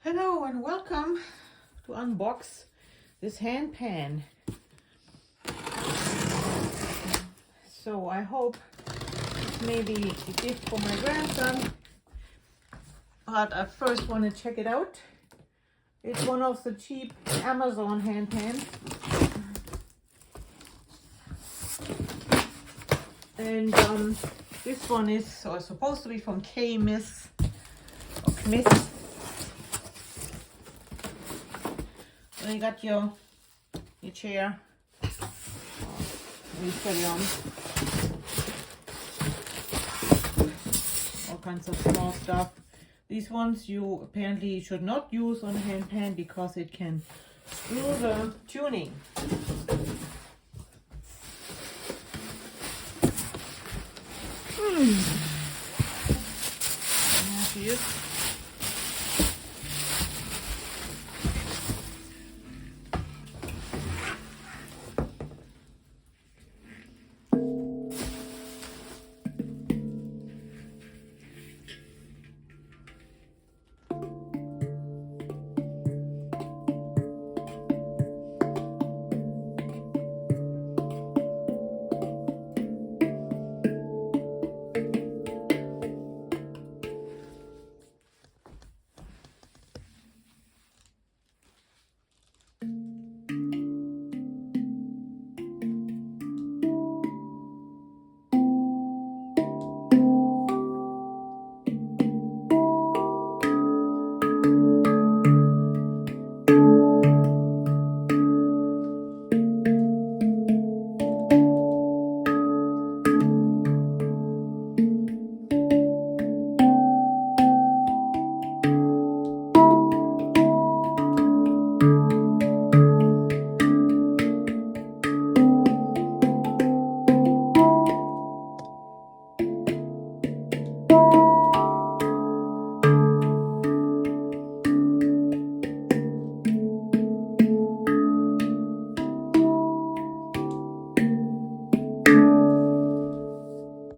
Hello and welcome to unbox this hand pan. So I hope it's maybe a gift for my grandson, but I first want to check it out. It's one of the cheap Amazon hand pans. And this one is supposed to be from K-Miss or Kmiss. So you got your chair. You put it on. All kinds of small stuff. These ones you apparently should not use on a hand pan because it can screw the tuning. There she is.